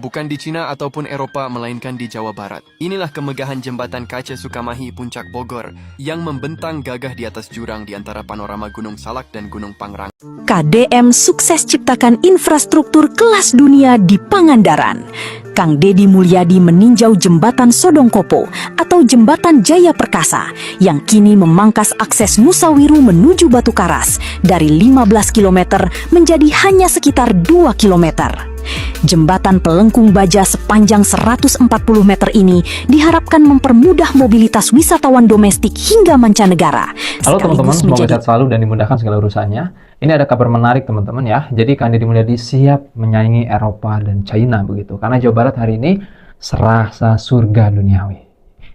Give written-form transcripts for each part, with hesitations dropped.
bukan di Cina ataupun Eropa, melainkan di Jawa Barat. Inilah kemegahan jembatan kaca Sukamahi Puncak Bogor yang membentang gagah di atas jurang di antara panorama Gunung Salak dan Gunung Pangrango. KDM sukses ciptakan infrastruktur kelas dunia di Pangandaran. Kang Deddy Mulyadi meninjau jembatan Sodongkopo atau jembatan Jaya Perkasa yang kini memangkas akses Nusawiru menuju Batu Karas dari 15 km menjadi hanya sekitar 2 km. Jembatan Pelengkung Baja sepanjang 140 meter ini diharapkan mempermudah mobilitas wisatawan domestik hingga mancanegara. Halo teman-teman, semoga sehat selalu dan dimudahkan segala urusannya. Ini ada kabar menarik teman-teman ya. Jadi Kang Deddy Mulyadi siap menyaingi Eropa dan China begitu. Karena Jawa Barat hari ini serasa surga duniawi.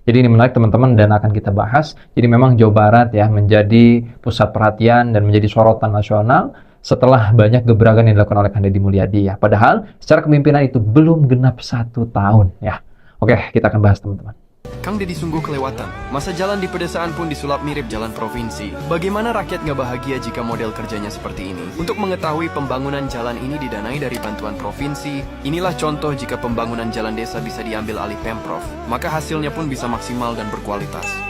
Jadi ini menarik teman-teman dan akan kita bahas. Jadi memang Jawa Barat ya menjadi pusat perhatian dan menjadi sorotan nasional setelah banyak gebrakan yang dilakukan oleh Kang Deddy Mulyadi ya. Padahal secara kepemimpinan itu belum genap 1 tahun ya. Oke, kita akan bahas teman-teman. Kang Deddy sungguh kelewatan. Masa jalan di pedesaan pun disulap mirip jalan provinsi. Bagaimana rakyat nggak bahagia jika model kerjanya seperti ini? Untuk mengetahui pembangunan jalan ini didanai dari bantuan provinsi, inilah contoh jika pembangunan jalan desa bisa diambil alih Pemprov, maka hasilnya pun bisa maksimal dan berkualitas.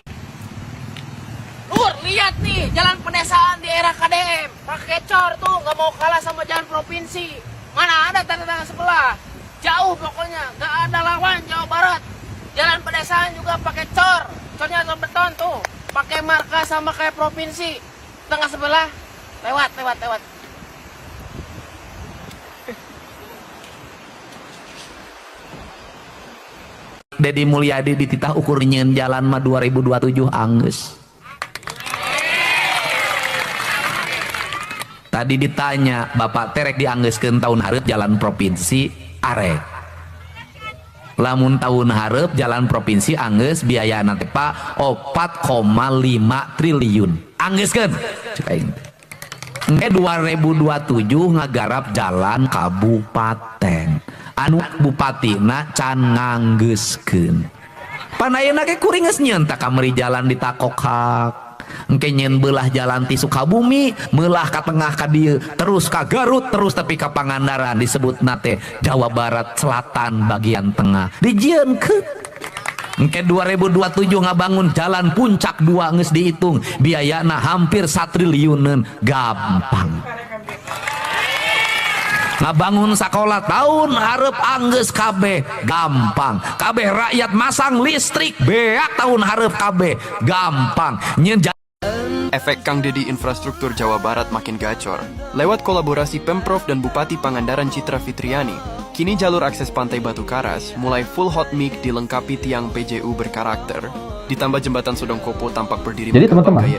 Lihat nih, jalan pedesaan di era KDM. Pakai cor tuh, nggak mau kalah sama jalan provinsi. Mana ada tanda-tanda sebelah. Jauh pokoknya, nggak ada lawan Jawa Barat. Jalan pedesaan juga pakai cor. Cornya cor beton tuh. Pakai marka sama kayak provinsi. Tengah sebelah, lewat. Deddy Mulyadi dititah ukur nyeun jalan mah 2027 anggeus. Tadi ditanya, Bapak terek dianggeuskeun tahun hareup jalan provinsi arek. Lamun tahun hareup jalan provinsi anggeus biayana teh Pak 4,5 triliun. Anggeuskeun. Cek aing. 2027 ngagarap jalan kabupaten. Anu bupatina can nganggeuskeun. Panayeuna ge kuring geus nyeun ta kamari jalan ditakokhak. Engke nyen belah jalan ti Sukabumi, melah ka tengah ka dieu, terus ka Garut, terus tepi ka Pangandaran disebut nate Jawa Barat Selatan bagian tengah. Dijieunkeun. Engke 2027 ngabangun jalan Puncak 2 geus dihitung, biayana hampir 1 triliunan, gampang. Ngabangun sekolah tahun hareup anggeus kabeh, gampang. Kabeh rakyat masang listrik beak tahun hareup kabeh, gampang. Nyen Efek Kang Deddy infrastruktur Jawa Barat makin gacor. Lewat kolaborasi Pemprov dan Bupati Pangandaran Citra Fitriani, kini jalur akses pantai Batu Karas mulai full hot mic dilengkapi tiang PJU berkarakter. Ditambah jembatan Sodongkopo tampak berdiri. Jadi teman-teman,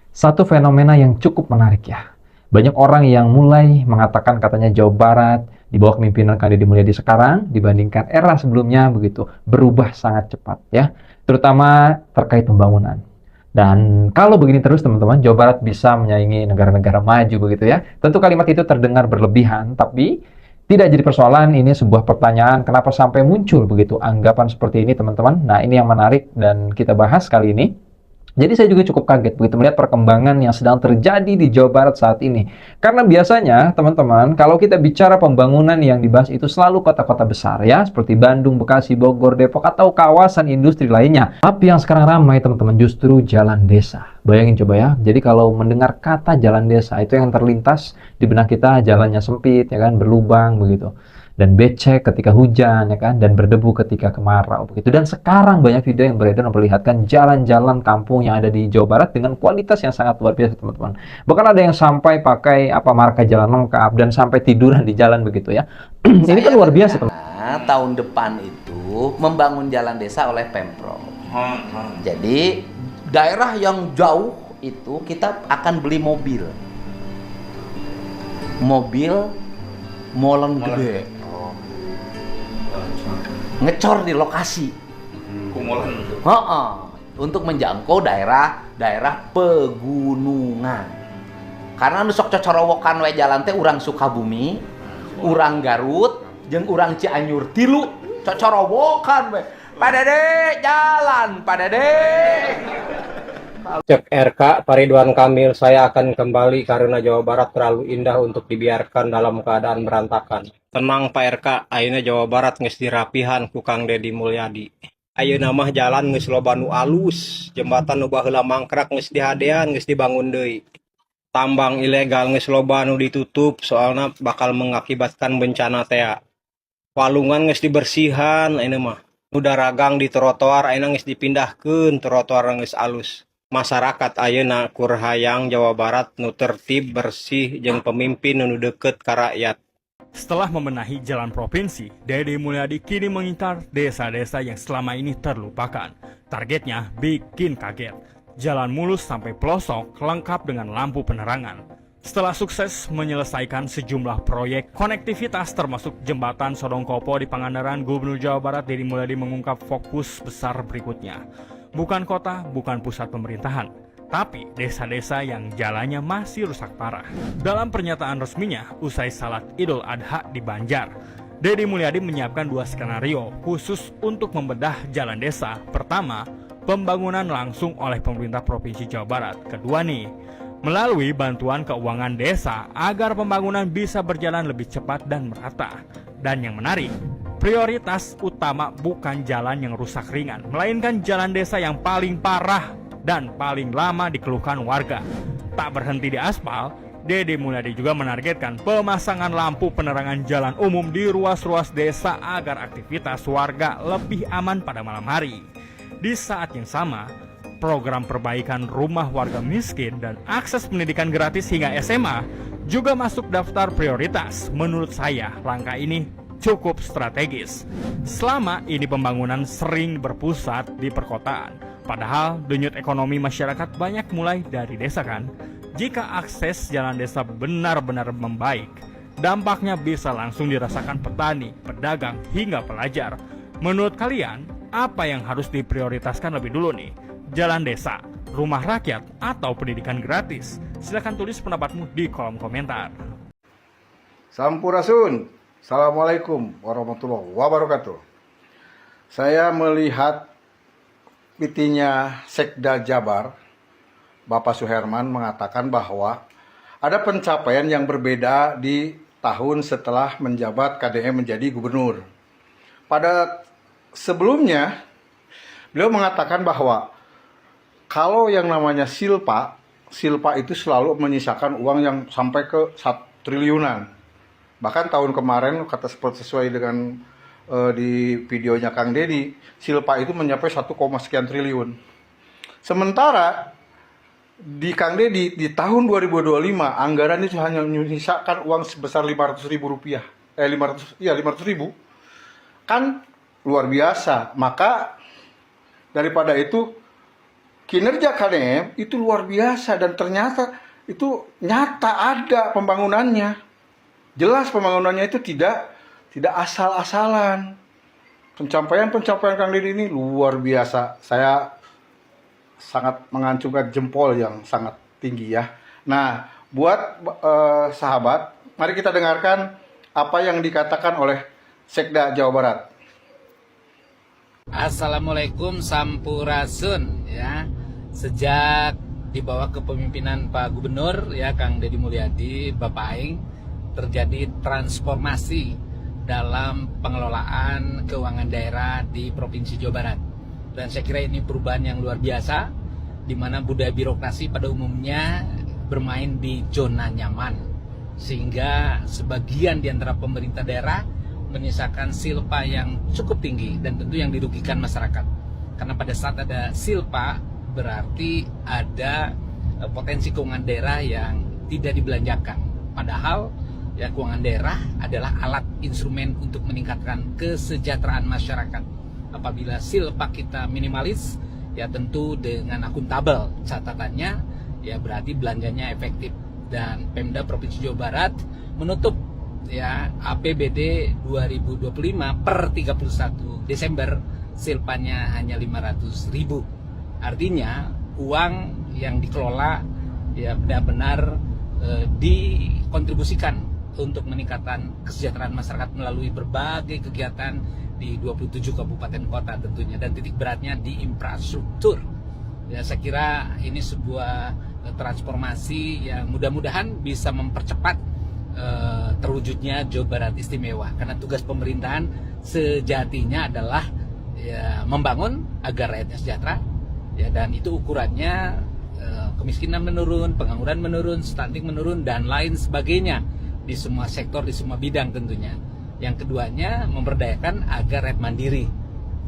satu fenomena yang cukup menarik ya. Banyak orang yang mulai mengatakan katanya Jawa Barat di bawah kepemimpinan Kang Deddy Mulyadi sekarang dibandingkan era sebelumnya begitu berubah sangat cepat ya, terutama terkait pembangunan. Dan kalau begini terus teman-teman, Jawa Barat bisa menyaingi negara-negara maju begitu ya. Tentu kalimat itu terdengar berlebihan, tapi tidak jadi persoalan. Ini sebuah pertanyaan, kenapa sampai muncul begitu anggapan seperti ini teman-teman. Nah ini yang menarik dan kita bahas kali ini. Jadi saya juga cukup kaget begitu melihat perkembangan yang sedang terjadi di Jawa Barat saat ini. Karena biasanya teman-teman, kalau kita bicara pembangunan yang dibahas itu selalu kota-kota besar ya, seperti Bandung, Bekasi, Bogor, Depok, atau kawasan industri lainnya. Tapi yang sekarang ramai teman-teman justru jalan desa. Bayangin coba ya, jadi kalau mendengar kata jalan desa, itu yang terlintas di benak kita jalannya sempit, ya kan, berlubang begitu. Dan becek ketika hujan, ya kan, dan berdebu ketika kemarau begitu. Dan sekarang banyak video yang beredar memperlihatkan jalan-jalan kampung yang ada di Jawa Barat dengan kualitas yang sangat luar biasa teman-teman. Bahkan ada yang sampai pakai marka jalan lengkap dan sampai tiduran di jalan begitu ya. Ini kan luar biasa teman. Tahun depan itu membangun jalan desa oleh Pemprov. Jadi daerah yang jauh itu kita akan beli mobil molen gede, ngecor di lokasi, untuk menjangkau daerah pegunungan. Karena nu sok cocorowokan we jalan teh urang Sukabumi, urang Garut, jeung urang Cianjur tilu cocorowokan we. Pak Dede jalan, Pak Dede. Cek RK, Pak Ridwan Kamil, saya akan kembali karena Jawa Barat terlalu indah untuk dibiarkan dalam keadaan berantakan. Tenang Pak RK, ayeuna Jawa Barat geus dirapihan ku Kang Deddy Mulyadi. Ayeuna mah jalan geus loba nu alus, jembatan nu baheula mangkrak geus dihadean, geus dibangun deui. Tambang ilegal geus loba nu ditutup, soalna bakal mengakibatkan bencana teh. Walungan geus dibersihan ayeuna mah. Nu daragang di trotoar ayeuna geus dipindahkeun, trotoar geus alus. Masyarakat ayeuna kurhayang Jawa Barat nu tertib, bersih, jeung pemimpin nu deukeut ka rakyat. Setelah membenahi jalan provinsi, Deddy Mulyadi kini mengincar desa-desa yang selama ini terlupakan. Targetnya bikin kaget. Jalan mulus sampai pelosok lengkap dengan lampu penerangan. Setelah sukses menyelesaikan sejumlah proyek konektivitas termasuk jembatan Sodongkopo di Pangandaran, Gubernur Jawa Barat Deddy Mulyadi mengungkap fokus besar berikutnya. Bukan kota, bukan pusat pemerintahan, tapi desa-desa yang jalannya masih rusak parah. Dalam pernyataan resminya usai salat Idul Adha di Banjar, Deddy Mulyadi menyiapkan 2 skenario khusus untuk membedah jalan desa. Pertama, pembangunan langsung oleh pemerintah Provinsi Jawa Barat. Kedua nih, melalui bantuan keuangan desa agar pembangunan bisa berjalan lebih cepat dan merata. Dan yang menarik, prioritas utama bukan jalan yang rusak ringan, melainkan jalan desa yang paling parah dan paling lama dikeluhkan warga. Tak berhenti di aspal, Deddy Mulyadi juga menargetkan pemasangan lampu penerangan jalan umum di ruas-ruas desa agar aktivitas warga lebih aman pada malam hari. Di saat yang sama, program perbaikan rumah warga miskin dan akses pendidikan gratis hingga SMA juga masuk daftar prioritas. Menurut saya, langkah ini cukup strategis. Selama ini pembangunan sering berpusat di perkotaan, padahal denyut ekonomi masyarakat banyak mulai dari desa kan. Jika akses jalan desa benar-benar membaik, dampaknya bisa langsung dirasakan petani, pedagang, hingga pelajar. Menurut kalian, apa yang harus diprioritaskan lebih dulu nih? Jalan desa, rumah rakyat, atau pendidikan gratis? Silahkan tulis pendapatmu di kolom komentar. Sampurasun. Assalamualaikum warahmatullahi wabarakatuh. Saya melihat pitinya Sekda Jabar, Bapak Suherman mengatakan bahwa ada pencapaian yang berbeda di tahun setelah menjabat KDM menjadi gubernur. Pada sebelumnya, beliau mengatakan bahwa kalau yang namanya silpa itu selalu menyisakan uang yang sampai ke 1 triliunan. Bahkan tahun kemarin, kata sesuai dengan di videonya Kang Deddy, silpa itu mencapai 1, sekian triliun. Sementara di Kang Deddy di tahun 2025 anggaran itu hanya menyisakan uang sebesar 500 ribu rupiah. 500 ribu. Kan luar biasa. Maka daripada itu kinerja KDM itu luar biasa dan ternyata itu nyata ada pembangunannya. Jelas pembangunannya itu tidak asal-asalan. Pencapaian Kang Deddy ini luar biasa. Saya sangat mengacungkan jempol yang sangat tinggi ya. Nah, buat sahabat, mari kita dengarkan apa yang dikatakan oleh Sekda Jawa Barat. Assalamualaikum sampurasun ya. Sejak di bawah kepemimpinan Pak Gubernur ya Kang Deddy Mulyadi, Bapak Aing, terjadi transformasi dalam pengelolaan keuangan daerah di Provinsi Jawa Barat. Dan saya kira ini perubahan yang luar biasa, di mana budaya birokrasi pada umumnya bermain di zona nyaman, sehingga sebagian di antara pemerintah daerah menyisakan silpa yang cukup tinggi dan tentu yang dirugikan masyarakat. Karena pada saat ada silpa berarti ada potensi keuangan daerah yang tidak dibelanjakan. Padahal ya keuangan daerah adalah alat instrumen untuk meningkatkan kesejahteraan masyarakat. Apabila silpa kita minimalis, ya tentu dengan akuntabel catatannya, ya berarti belanjanya efektif. Dan Pemda Provinsi Jawa Barat menutup ya APBD 2025 per 31 Desember silpanya hanya 500 ribu. Artinya uang yang dikelola ya benar-benar dikontribusikan untuk meningkatkan kesejahteraan masyarakat melalui berbagai kegiatan di 27 kabupaten kota tentunya, dan titik beratnya di infrastruktur. Ya, saya kira ini sebuah transformasi yang mudah-mudahan bisa mempercepat terwujudnya Jawa Barat Istimewa, karena tugas pemerintahan sejatinya adalah ya, membangun agar rakyatnya sejahtera ya, dan itu ukurannya kemiskinan menurun, pengangguran menurun, stunting menurun, dan lain sebagainya di semua sektor, di semua bidang tentunya. Yang keduanya memberdayakan agar rakyat mandiri,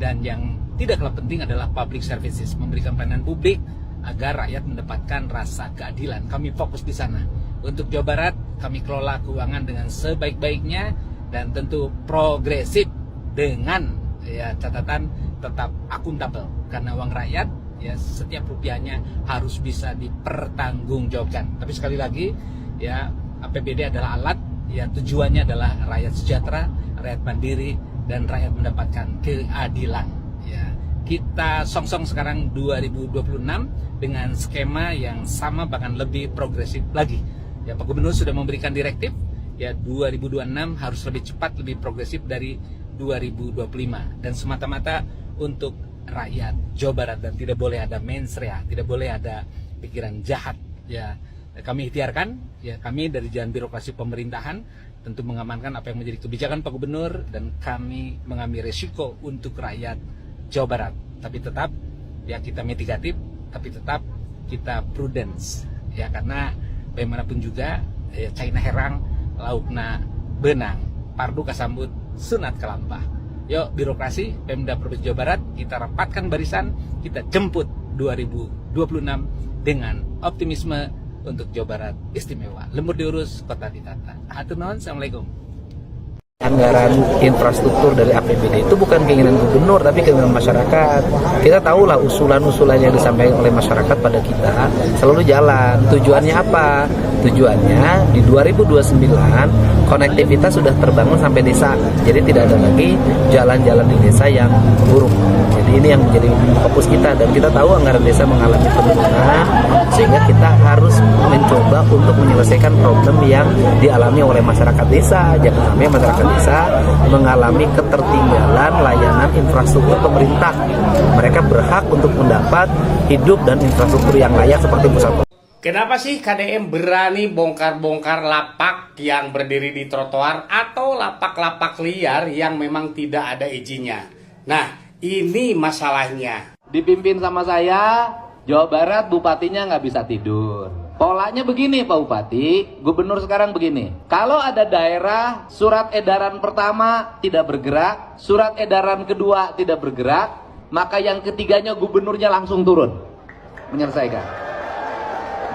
dan yang tidak kalah penting adalah public services, memberikan pelayanan publik agar rakyat mendapatkan rasa keadilan. Kami fokus di sana. Untuk Jawa Barat, kami kelola keuangan dengan sebaik-baiknya dan tentu progresif dengan ya catatan tetap akuntabel, karena uang rakyat ya setiap rupiahnya harus bisa dipertanggungjawabkan. Tapi sekali lagi ya, APBD adalah alat, ya tujuannya adalah rakyat sejahtera, rakyat mandiri, dan rakyat mendapatkan keadilan. Ya, kita songsong sekarang 2026 dengan skema yang sama bahkan lebih progresif lagi. Ya, Pak Gubernur sudah memberikan direktif ya 2026 harus lebih cepat, lebih progresif dari 2025, dan semata-mata untuk rakyat Jawa Barat, dan tidak boleh ada mensrea, tidak boleh ada pikiran jahat ya. Kami ikhtiarkan ya, kami dari jalan birokrasi pemerintahan tentu mengamankan apa yang menjadi kebijakan Pak Gubernur, dan kami mengambil resiko untuk rakyat Jawa Barat, tapi tetap ya kita mitigatif, tapi tetap kita prudence ya, karena bagaimanapun juga ya, China herang laukna benang, pardu kasambut sunat kalampah. Yuk birokrasi Pemda Provinsi Jawa Barat, kita rapatkan barisan, kita jemput 2026 dengan optimisme untuk Jawa Barat Istimewa. Lembur diurus, kota ditata. Hatur nuhun, assalamualaikum. Anggaran infrastruktur dari APBD itu bukan keinginan gubernur, tapi keinginan masyarakat. Kita tahulah usulan-usulan yang disampaikan oleh masyarakat pada kita selalu jalan. Tujuannya apa? Tujuannya di 2029 konektivitas sudah terbangun sampai desa. Jadi tidak ada lagi jalan-jalan di desa yang buruk. Jadi ini yang menjadi fokus kita, dan kita tahu anggaran desa mengalami penurunan, sehingga kita harus mencoba untuk menyelesaikan problem yang dialami oleh masyarakat desa. Jangan sampai masyarakat desa mengalami ketertinggalan layanan infrastruktur pemerintah. Mereka berhak untuk mendapat hidup dan infrastruktur yang layak seperti pusat. Kenapa sih KDM berani bongkar-bongkar lapak yang berdiri di trotoar atau lapak-lapak liar yang memang tidak ada izinnya? Nah, ini masalahnya. Dipimpin sama saya, Jawa Barat bupatinya nggak bisa tidur. Polanya begini Pak Bupati, gubernur sekarang begini. Kalau ada daerah surat edaran pertama tidak bergerak, surat edaran kedua tidak bergerak, maka yang ketiganya gubernurnya langsung turun menyelesaikan.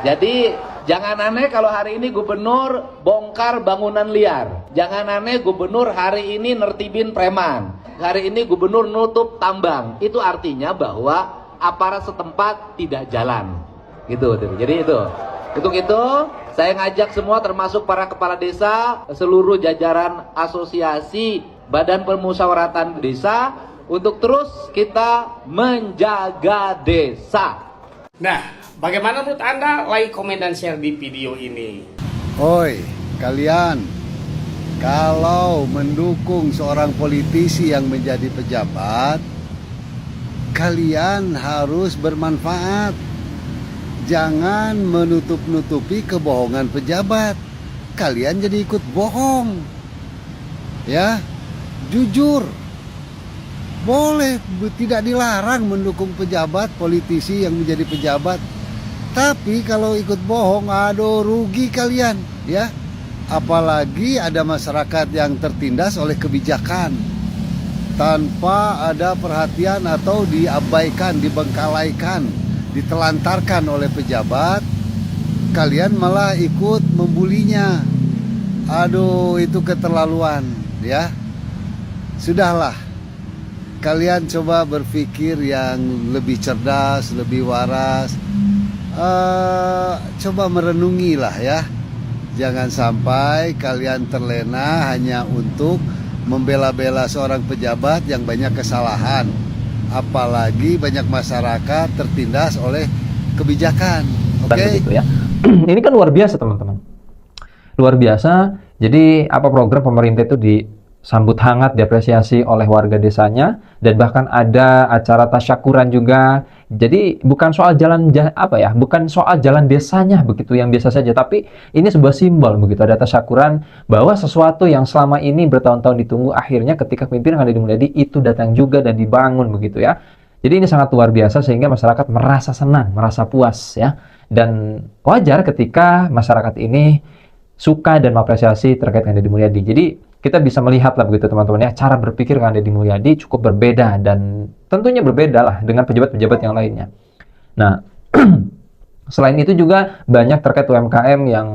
Jadi jangan aneh kalau hari ini gubernur bongkar bangunan liar. Jangan aneh gubernur hari ini nertibin preman. Hari ini gubernur nutup tambang. Itu artinya bahwa aparat setempat tidak jalan. Gitu. Jadi itu. Untuk itu saya ngajak semua termasuk para kepala desa, seluruh jajaran asosiasi Badan Permusyawaratan Desa untuk terus kita menjaga desa. Nah, bagaimana menurut Anda? Like, komen, dan share di video ini. Oi, kalian, kalau mendukung seorang politisi yang menjadi pejabat, kalian harus bermanfaat. Jangan menutup-nutupi kebohongan pejabat. Kalian jadi ikut bohong. Ya, jujur. Boleh, tidak dilarang mendukung pejabat, politisi yang menjadi pejabat. Tapi kalau ikut bohong, aduh rugi kalian, ya. Apalagi ada masyarakat yang tertindas oleh kebijakan tanpa ada perhatian atau diabaikan, dibengkalaikan, ditelantarkan oleh pejabat. Kalian malah ikut membulinya. Aduh, itu keterlaluan, ya. Sudahlah. Kalian coba berpikir yang lebih cerdas, lebih waras. Coba merenungilah ya. Jangan sampai kalian terlena hanya untuk membela-bela seorang pejabat yang banyak kesalahan. Apalagi banyak masyarakat tertindas oleh kebijakan. Oke? Ya. Ini kan luar biasa teman-teman. Luar biasa. Jadi apa program pemerintah itu disambut hangat, diapresiasi oleh warga desanya, dan bahkan ada acara tasyakuran juga. Jadi bukan soal bukan soal jalan desanya begitu yang biasa saja, tapi ini sebuah simbol begitu, ada tasyakuran bahwa sesuatu yang selama ini bertahun-tahun ditunggu akhirnya ketika pimpinan Kang Deddy Mulyadi itu datang juga dan dibangun begitu ya. Jadi ini sangat luar biasa sehingga masyarakat merasa senang, merasa puas ya. Dan wajar ketika masyarakat ini suka dan mengapresiasi terkait Kang Deddy Mulyadi. Jadi kita bisa melihat lah begitu teman-teman ya, cara berpikir Kang Deddy Mulyadi cukup berbeda dan tentunya berbeda lah dengan pejabat-pejabat yang lainnya. Nah, selain itu juga banyak terkait UMKM yang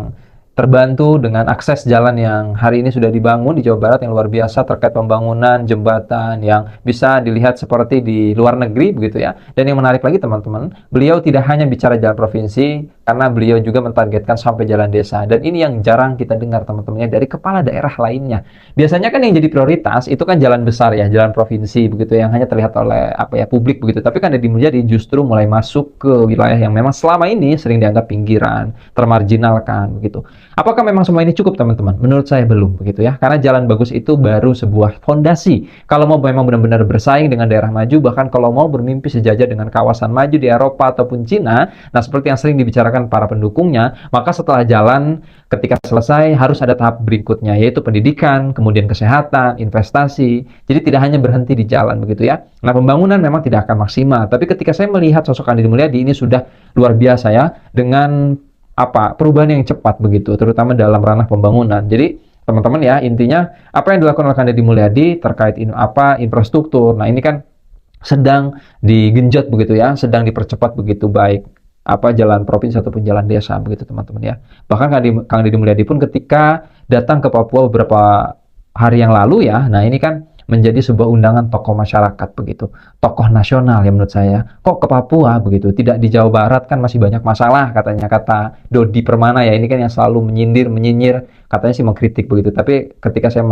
terbantu dengan akses jalan yang hari ini sudah dibangun di Jawa Barat yang luar biasa terkait pembangunan jembatan yang bisa dilihat seperti di luar negeri begitu ya. Dan yang menarik lagi teman-teman, beliau tidak hanya bicara jalan provinsi karena beliau juga mentargetkan sampai jalan desa. Dan ini yang jarang kita dengar teman-temannya dari kepala daerah lainnya. Biasanya kan yang jadi prioritas itu kan jalan besar ya, jalan provinsi begitu yang hanya terlihat oleh publik begitu. Tapi kan Deddy Mulyadi justru mulai masuk ke wilayah yang memang selama ini sering dianggap pinggiran, termarginalkan begitu. Apakah memang semua ini cukup teman-teman? Menurut saya belum begitu ya. Karena jalan bagus itu baru sebuah fondasi. Kalau mau memang benar-benar bersaing dengan daerah maju, bahkan kalau mau bermimpi sejajar dengan kawasan maju di Eropa ataupun Cina, nah seperti yang sering dibicarakan para pendukungnya, maka setelah jalan ketika selesai harus ada tahap berikutnya, yaitu pendidikan, kemudian kesehatan, investasi. Jadi tidak hanya berhenti di jalan begitu ya. Nah pembangunan memang tidak akan maksimal, tapi ketika saya melihat sosok Kang Deddy Mulyadi ini sudah luar biasa ya, dengan perubahan yang cepat begitu, terutama dalam ranah pembangunan. Jadi teman-teman ya, intinya apa yang dilakukan oleh Kang Deddy Mulyadi terkait infrastruktur. Nah ini kan sedang digenjot begitu ya, sedang dipercepat begitu, baik jalan provinsi ataupun jalan desa begitu teman-teman ya. Bahkan Kang Deddy Mulyadi pun ketika datang ke Papua beberapa hari yang lalu ya, nah ini kan menjadi sebuah undangan tokoh masyarakat begitu, tokoh nasional ya menurut saya. Kok ke Papua begitu, tidak di Jawa Barat kan masih banyak masalah katanya, kata Dodi Permana ya, ini kan yang selalu menyinyir, katanya sih mengkritik begitu. Tapi ketika saya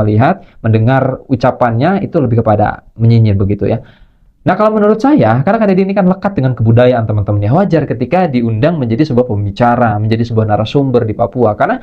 mendengar ucapannya itu lebih kepada menyinyir begitu ya. Nah kalau menurut saya, karena Kang Deddy ini kan lekat dengan kebudayaan teman-teman ya, wajar ketika diundang menjadi sebuah pembicara, menjadi sebuah narasumber di Papua. Karena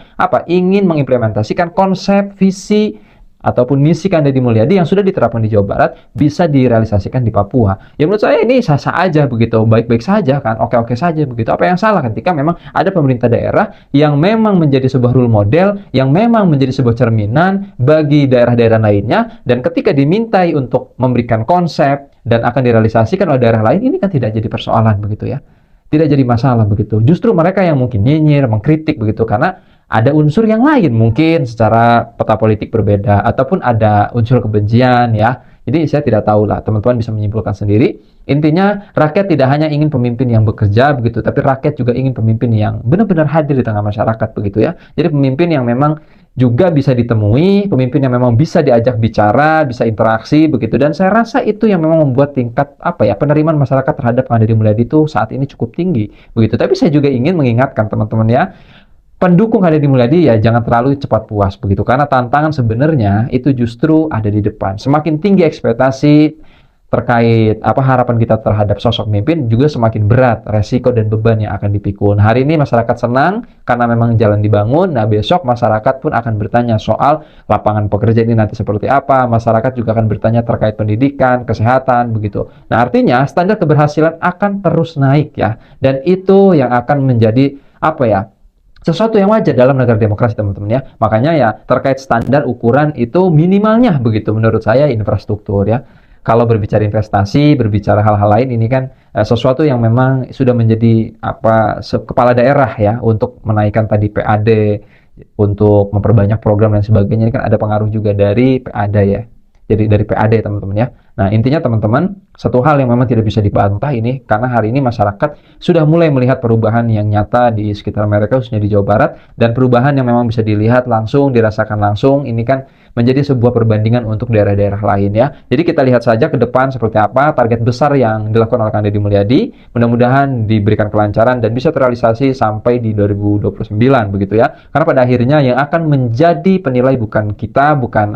ingin mengimplementasikan konsep, visi, ataupun misi Kang Deddy Mulyadi yang sudah diterapkan di Jawa Barat bisa direalisasikan di Papua. Ya menurut saya ini sah-sah aja begitu, baik-baik saja kan, oke-oke saja begitu. Apa yang salah ketika memang ada pemerintah daerah yang memang menjadi sebuah role model, yang memang menjadi sebuah cerminan bagi daerah-daerah lainnya, dan ketika dimintai untuk memberikan konsep dan akan direalisasikan oleh daerah lain, ini kan tidak jadi persoalan begitu ya. Tidak jadi masalah begitu. Justru mereka yang mungkin nyinyir, mengkritik begitu, karena ada unsur yang lain mungkin secara peta politik berbeda ataupun ada unsur kebencian ya. Jadi saya tidak tahu lah, teman-teman bisa menyimpulkan sendiri. Intinya rakyat tidak hanya ingin pemimpin yang bekerja begitu, tapi rakyat juga ingin pemimpin yang benar-benar hadir di tengah masyarakat begitu ya. Jadi pemimpin yang memang juga bisa ditemui, pemimpin yang memang bisa diajak bicara, bisa interaksi begitu. Dan saya rasa itu yang memang membuat tingkat penerimaan masyarakat terhadap Kang Deddy Mulyadi itu saat ini cukup tinggi begitu. Tapi saya juga ingin mengingatkan teman-teman ya, pendukung Kang Deddy Mulyadi ya jangan terlalu cepat puas begitu, karena tantangan sebenarnya itu justru ada di depan. Semakin tinggi ekspektasi terkait harapan kita terhadap sosok pemimpin, juga semakin berat resiko dan beban yang akan dipikul. Hari ini masyarakat senang karena memang jalan dibangun. Nah besok masyarakat pun akan bertanya soal lapangan pekerjaan ini nanti seperti apa. Masyarakat juga akan bertanya terkait pendidikan, kesehatan begitu. Nah artinya standar keberhasilan akan terus naik ya, dan itu yang akan menjadi sesuatu yang wajar dalam negara demokrasi teman-teman ya. Makanya ya terkait standar ukuran itu minimalnya begitu menurut saya infrastruktur ya. Kalau berbicara investasi, berbicara hal-hal lain, ini kan sesuatu yang memang sudah menjadi kepala daerah ya, untuk menaikkan tadi PAD, untuk memperbanyak program dan sebagainya. Ini kan ada pengaruh juga dari PAD ya. Jadi dari PAD teman-teman ya. Nah intinya teman-teman, satu hal yang memang tidak bisa dibantah ini, karena hari ini masyarakat sudah mulai melihat perubahan yang nyata di sekitar mereka, khususnya di Jawa Barat, dan perubahan yang memang bisa dilihat langsung, dirasakan langsung. Ini kan menjadi sebuah perbandingan untuk daerah-daerah lain ya. Jadi kita lihat saja ke depan seperti apa target besar yang dilakukan oleh Kang Deddy Mulyadi. Mudah-mudahan diberikan kelancaran dan bisa terrealisasi sampai di 2029 begitu ya. Karena pada akhirnya yang akan menjadi penilai bukan kita, bukan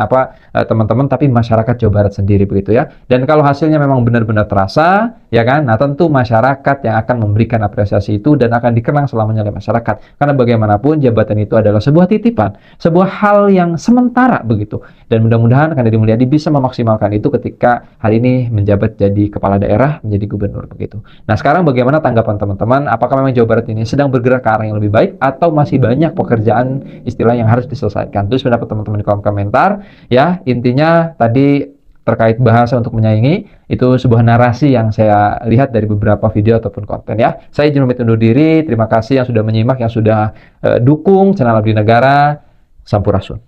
teman-teman, tapi masyarakat Jawa Barat sendiri begitu ya. Dan kalau hasilnya memang benar-benar terasa ya kan, nah tentu masyarakat yang akan memberikan apresiasi itu dan akan dikenang selamanya oleh masyarakat. Karena bagaimanapun jabatan itu adalah sebuah titipan, sebuah hal yang sementara begitu. begitu. Dan mudah-mudahan Kang Deddy Mulyadi bisa memaksimalkan itu ketika hari ini menjabat jadi kepala daerah, menjadi gubernur begitu. Nah, sekarang bagaimana tanggapan teman-teman? Apakah memang Jawa Barat ini sedang bergerak ke arah yang lebih baik atau masih banyak pekerjaan istilah yang harus diselesaikan? Terus pendapat teman-teman di kolom komentar ya. Intinya tadi terkait bahasa untuk menyaingi, itu sebuah narasi yang saya lihat dari beberapa video ataupun konten ya. Saya izin pamit undur diri, terima kasih yang sudah menyimak, yang sudah dukung channel Abdi Negara. Sampurasun.